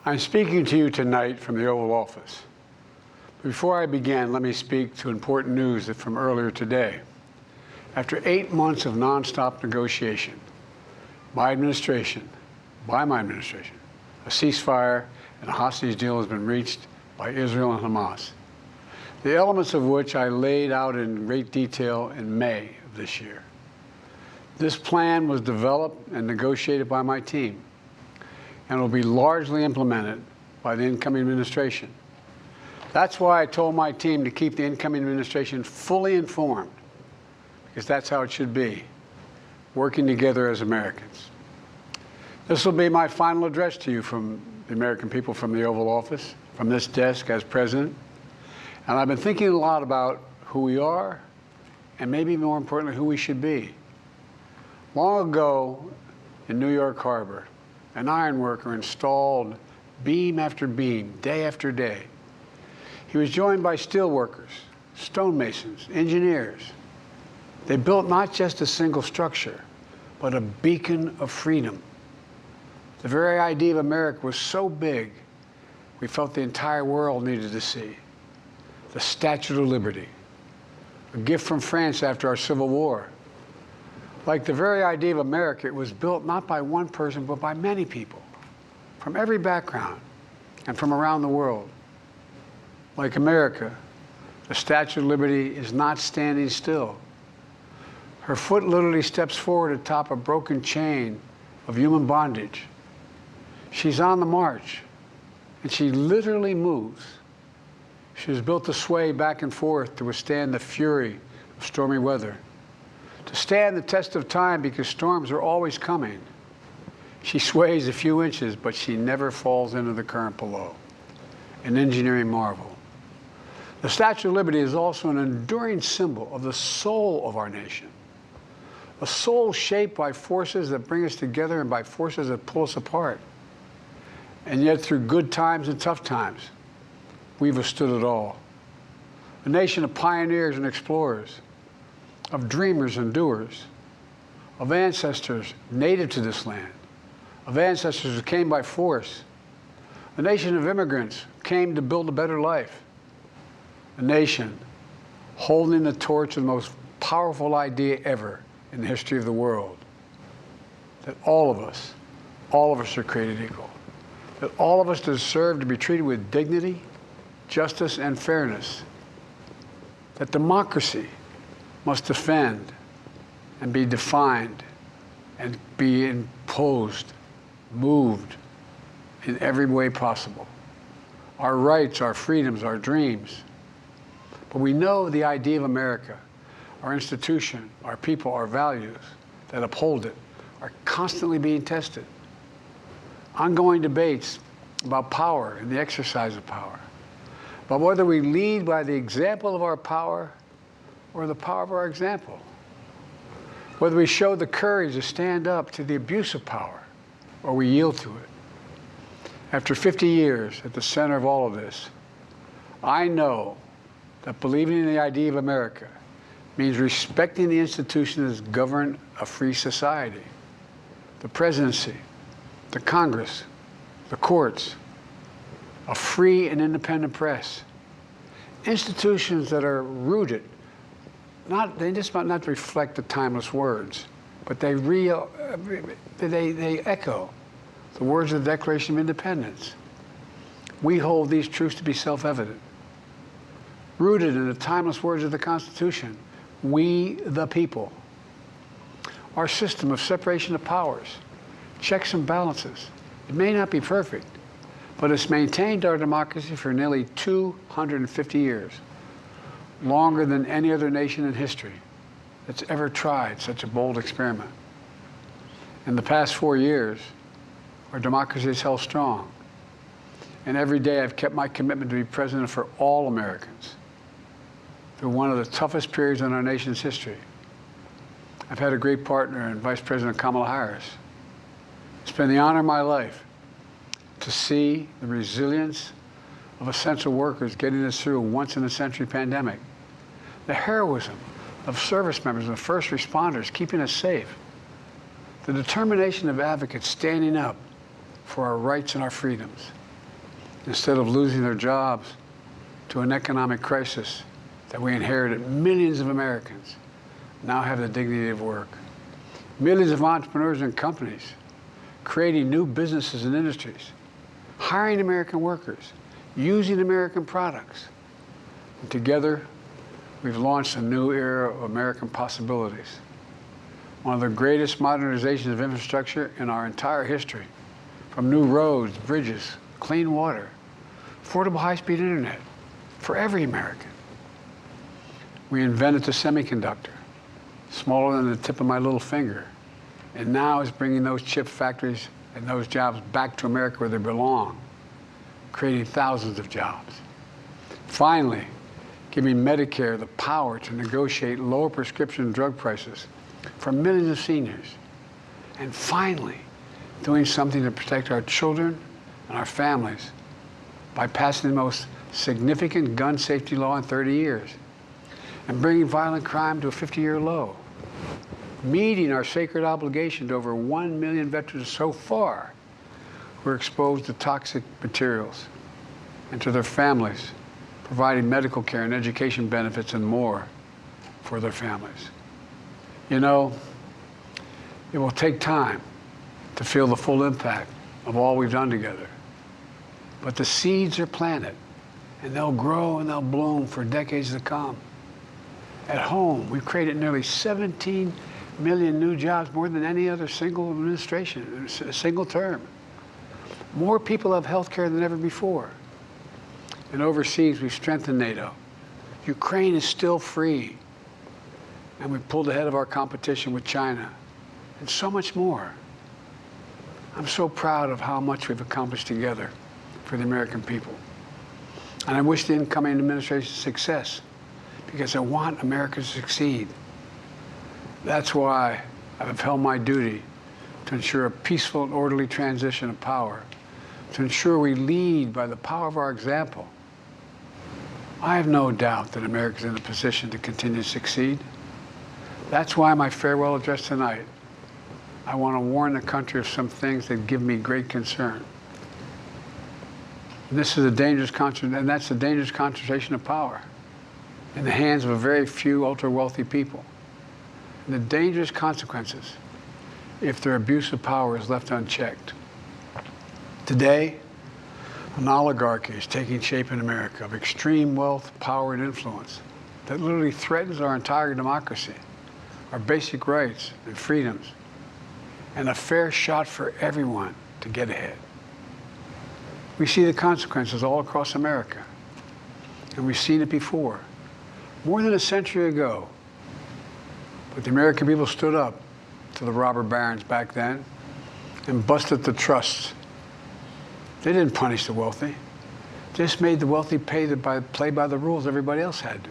I'm speaking to you tonight from the Oval Office. Before I begin, let me speak to important news from earlier today. After 8 months of nonstop negotiation, my administration, a ceasefire and a hostage deal has been reached by Israel and Hamas, the elements of which I laid out in great detail in May of this year. This plan was developed and negotiated by my team and will be largely implemented by the incoming administration. That's why I told my team to keep the incoming administration fully informed, because that's how it should be, working together as Americans. This will be my final address to you from the American people from the Oval Office, from this desk as president. And I've been thinking a lot about who we are and maybe more importantly, who we should be. Long ago in New York Harbor, an iron worker installed beam after beam, day after day. He was joined by steel workers, stonemasons, engineers. They built not just a single structure, but a beacon of freedom. The very idea of America was so big, we felt the entire world needed to see. The Statue of Liberty, a gift from France after our Civil War. Like the very idea of America, it was built not by one person, but by many people, from every background and from around the world. Like America, the Statue of Liberty is not standing still. Her foot literally steps forward atop a broken chain of human bondage. She's on the march, and she literally moves. She was built to sway back and forth to withstand the fury of stormy weather, to stand the test of time because storms are always coming. She sways a few inches, but she never falls into the current below. An engineering marvel. The Statue of Liberty is also an enduring symbol of the soul of our nation. A soul shaped by forces that bring us together and by forces that pull us apart. And yet through good times and tough times, we've withstood it all. A nation of pioneers and explorers, of dreamers and doers, of ancestors native to this land, of ancestors who came by force, a nation of immigrants who came to build a better life, a nation holding the torch of the most powerful idea ever in the history of the world, that all of us are created equal, that all of us deserve to be treated with dignity, justice, and fairness, that democracy must defend and be defined and be imposed, moved in every way possible. Our rights, our freedoms, our dreams. But we know the idea of America, our institution, our people, our values that uphold it are constantly being tested. Ongoing debates about power and the exercise of power, but whether we lead by the example of our power or the power of our example, whether we show the courage to stand up to the abuse of power or we yield to it. After 50 years at the center of all of this, I know that believing in the idea of America means respecting the institutions that govern a free society, the presidency, the Congress, the courts, a free and independent press, institutions that are rooted, they just might not reflect the timeless words, but they echo the words of the Declaration of Independence. We hold these truths to be self-evident. Rooted in the timeless words of the Constitution, we the people. Our system of separation of powers, checks and balances, it may not be perfect, but it's maintained our democracy for nearly 250 years. Longer than any other nation in history that's ever tried such a bold experiment. In the past 4 years, our democracy has held strong. And every day I've kept my commitment to be president for all Americans through one of the toughest periods in our nation's history. I've had a great partner in Vice President Kamala Harris. It's been the honor of my life to see the resilience of essential workers getting us through a once-in-a-century pandemic. The heroism of service members and first responders keeping us safe. The determination of advocates standing up for our rights and our freedoms. instead of losing their jobs to an economic crisis that we inherited, millions of Americans now have the dignity of work. Millions of entrepreneurs and companies creating new businesses and industries, hiring American workers, using American products. And together, we've launched a new era of American possibilities. One of the greatest modernizations of infrastructure in our entire history, from new roads, bridges, clean water, affordable high-speed internet for every American. We invented the semiconductor, smaller than the tip of my little finger, and now is bringing those chip factories and those jobs back to America where they belong, creating thousands of jobs. Finally, giving Medicare the power to negotiate lower prescription drug prices for millions of seniors. And finally, doing something to protect our children and our families by passing the most significant gun safety law in 30 years and bringing violent crime to a 50-year low, meeting our sacred obligation to over 1 million veterans so far who are exposed to toxic materials, and to their families, providing medical care and education benefits and more for their families. You know, it will take time to feel the full impact of all we've done together. But the seeds are planted, and they'll grow and they'll bloom for decades to come. At home, we've created nearly 17 million new jobs, more than any other single administration, a single term. More people have health care than ever before. And overseas, we've strengthened NATO. Ukraine is still free. And we pulled ahead of our competition with China, and so much more. I'm so proud of how much we've accomplished together for the American people. And I wish the incoming administration success, because I want America to succeed. That's why I have held my duty to ensure a peaceful and orderly transition of power, to ensure we lead by the power of our example. I have no doubt that America is in a position to continue to succeed. That's why my farewell address tonight, I want to warn the country of some things that give me great concern. And this is a dangerous that's a dangerous concentration of power in the hands of a very few ultra-wealthy people. And the dangerous consequences if their abuse of power is left unchecked. Today, an oligarchy is taking shape in America of extreme wealth, power, and influence that literally threatens our entire democracy, our basic rights and freedoms, and a fair shot for everyone to get ahead. We see the consequences all across America, and we've seen it before, more than a century ago. But the American people stood up to the robber barons back then and busted the trusts. They didn't punish the wealthy. They just made the wealthy play by the rules everybody else had to.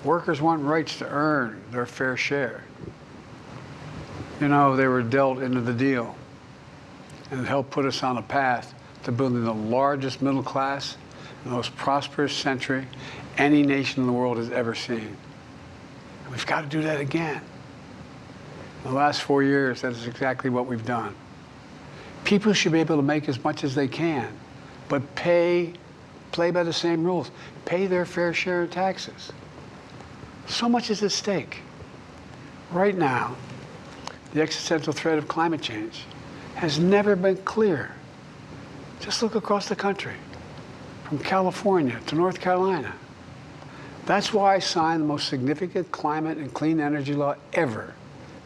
Workers want rights to earn their fair share. You know, they were dealt into the deal, and it helped put us on a path to building the largest middle class and the most prosperous century any nation in the world has ever seen. And we've got to do that again. In the last 4 years, that is exactly what we've done. People should be able to make as much as they can, but play by the same rules, pay their fair share of taxes. So much is at stake. Right now, the existential threat of climate change has never been clearer. Just look across the country, from California to North Carolina. That's why I signed the most significant climate and clean energy law ever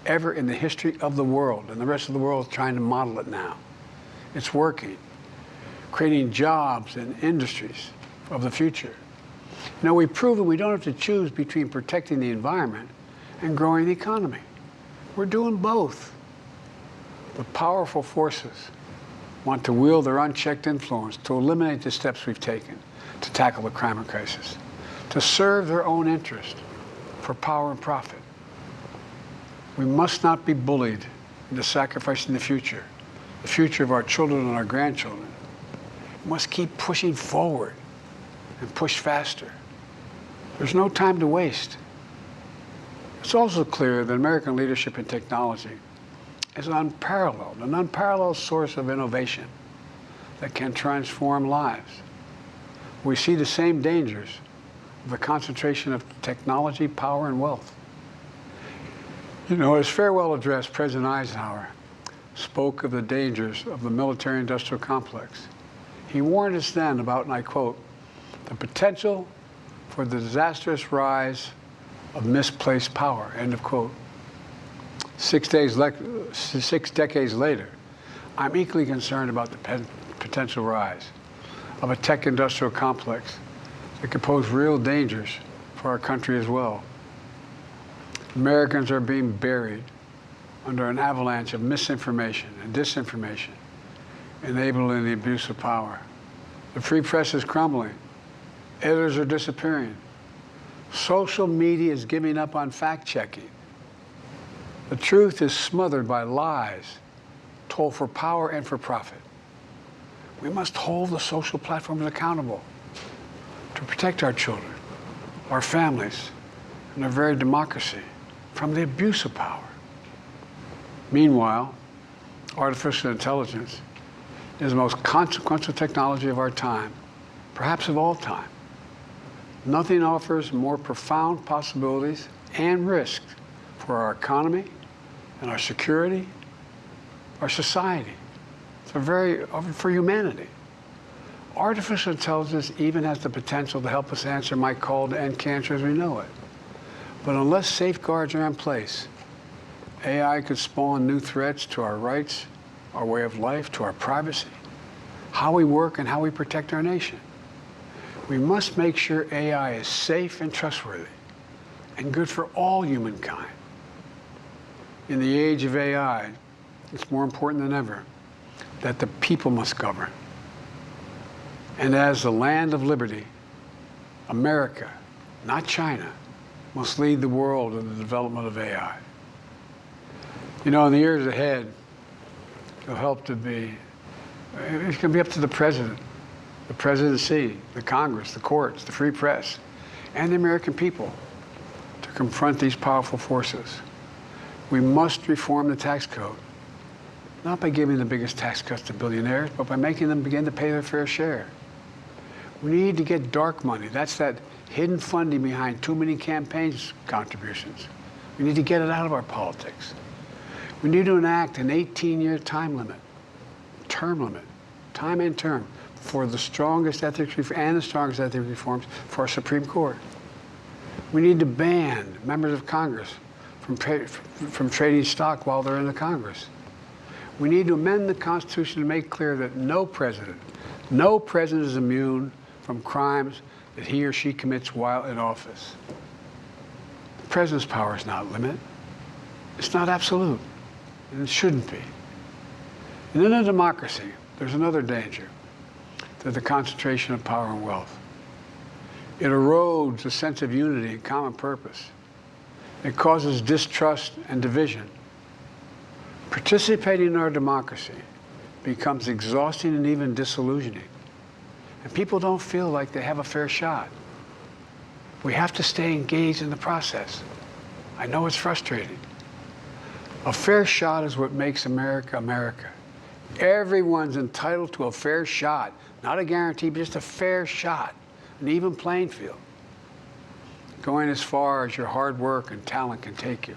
in the history of the world, and the rest of the world is trying to model it now. It's working, creating jobs and industries of the future. Now, we've proven we don't have to choose between protecting the environment and growing the economy. We're doing both. The powerful forces want to wield their unchecked influence to eliminate the steps we've taken to tackle the climate crisis, to serve their own interest for power and profit. We must not be bullied into sacrificing the future of our children and our grandchildren. We must keep pushing forward and push faster. There's no time to waste. It's also clear that American leadership in technology is an unparalleled source of innovation that can transform lives. We see the same dangers of the concentration of technology, power, and wealth. You know, his farewell address, President Eisenhower spoke of the dangers of the military-industrial complex. He warned us then about, and I quote, the potential for the disastrous rise of misplaced power, end of quote. 6 decades later, I'm equally concerned about the potential rise of a tech-industrial complex that could pose real dangers for our country as well. Americans are being buried under an avalanche of misinformation and disinformation, enabling the abuse of power. The free press is crumbling. Editors are disappearing. Social media is giving up on fact-checking. The truth is smothered by lies told for power and for profit. We must hold the social platforms accountable to protect our children, our families, and our very democracy from the abuse of power. Meanwhile, artificial intelligence is the most consequential technology of our time, perhaps of all time. Nothing offers more profound possibilities and risks for our economy and our security, our society, for humanity. Artificial intelligence even has the potential to help us answer my call to end cancer as we know it. But unless safeguards are in place, AI could spawn new threats to our rights, our way of life, to our privacy, how we work, and how we protect our nation. We must make sure AI is safe and trustworthy and good for all humankind. In the age of AI, it's more important than ever that the people must govern. And as the land of liberty, America, not China, must lead the world in the development of AI. You know, in the years ahead, it'll help to be, it's going to be up to the presidency, the Congress, the courts, the free press, and the American people to confront these powerful forces. We must reform the tax code, not by giving the biggest tax cuts to billionaires, but by making them begin to pay their fair share. We need to get dark money. That's that hidden funding behind too many campaigns contributions. We need to get it out of our politics. We need to enact an 18-year time and term for the strongest ethics reforms for our Supreme Court. We need to ban members of Congress from trading stock while they're in the Congress. We need to amend the Constitution to make clear that no president is immune from crimes that he or she commits while in office. The president's power is not limited. It's not absolute, and it shouldn't be. And in a democracy, there's another danger to the concentration of power and wealth. It erodes a sense of unity and common purpose. It causes distrust and division. Participating in our democracy becomes exhausting and even disillusioning. And people don't feel like they have a fair shot. We have to stay engaged in the process. I know it's frustrating. A fair shot is what makes America, America. Everyone's entitled to a fair shot. Not a guarantee, but just a fair shot. An even playing field. Going as far as your hard work and talent can take you.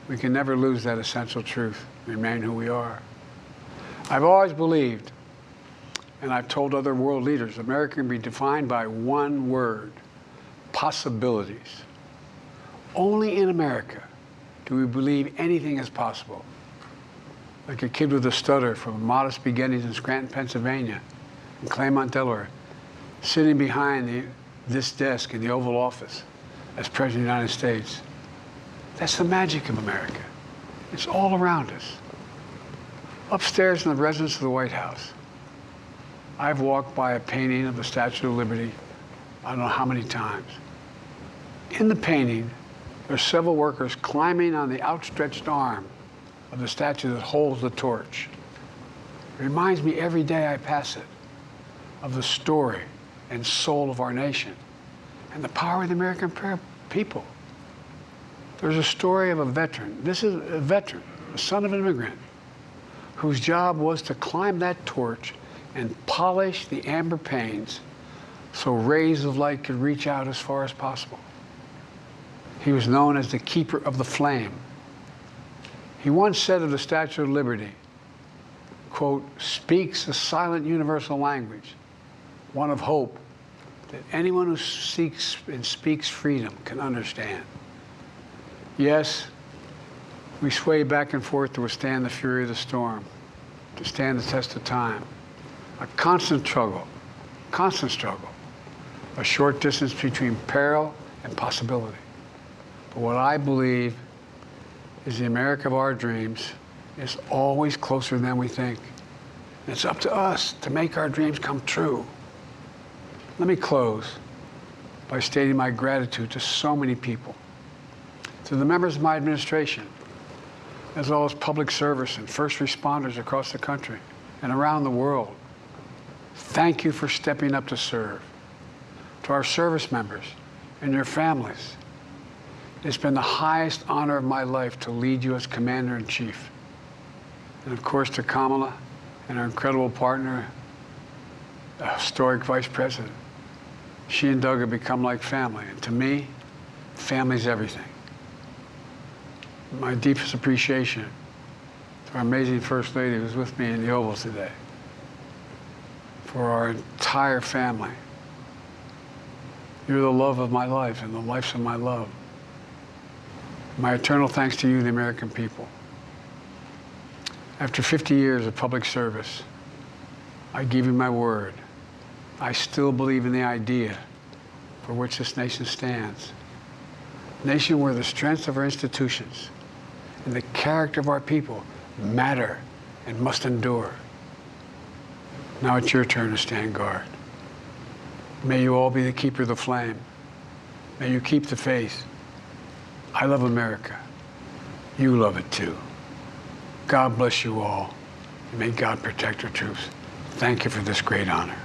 We can never lose that essential truth, remain who we are. I've always believed, and I've told other world leaders, America can be defined by one word: possibilities. Only in America do we believe anything is possible. Like a kid with a stutter from modest beginnings in Scranton, Pennsylvania, and Claremont, Delaware, sitting behind this desk in the Oval Office as President of the United States. That's the magic of America. It's all around us. Upstairs in the residence of the White House, I've walked by a painting of the Statue of Liberty I don't know how many times. In the painting, there are several workers climbing on the outstretched arm of the statue that holds the torch. It reminds me every day I pass it of the story and soul of our nation and the power of the American people. There's a story of a veteran. This is a veteran, a son of an immigrant, whose job was to climb that torch and polish the amber panes so rays of light could reach out as far as possible. He was known as the keeper of the flame. He once said of the Statue of Liberty, quote, "speaks a silent universal language, one of hope that anyone who seeks and speaks freedom can understand." Yes, we sway back and forth to withstand the fury of the storm, to stand the test of time. A constant struggle, a short distance between peril and possibility. But what I believe is the America of our dreams is always closer than we think. And it's up to us to make our dreams come true. Let me close by stating my gratitude to so many people, to the members of my administration, as well as public service and first responders across the country and around the world. Thank you for stepping up to serve. To our service members and your families, it's been the highest honor of my life to lead you as Commander-in-Chief. And of course to Kamala and our incredible partner, the historic Vice President. She and Doug have become like family, and to me, family's everything. My deepest appreciation to our amazing First Lady who's with me in the Oval today, for our entire family. You're the love of my life and the lives of my love. My eternal thanks to you, the American people. After 50 years of public service, I give you my word. I still believe in the idea for which this nation stands. A nation where the strength of our institutions and the character of our people matter and must endure. Now it's your turn to stand guard. May you all be the keeper of the flame. May you keep the faith. I love America. You love it too. God bless you all. And may God protect our troops. Thank you for this great honor.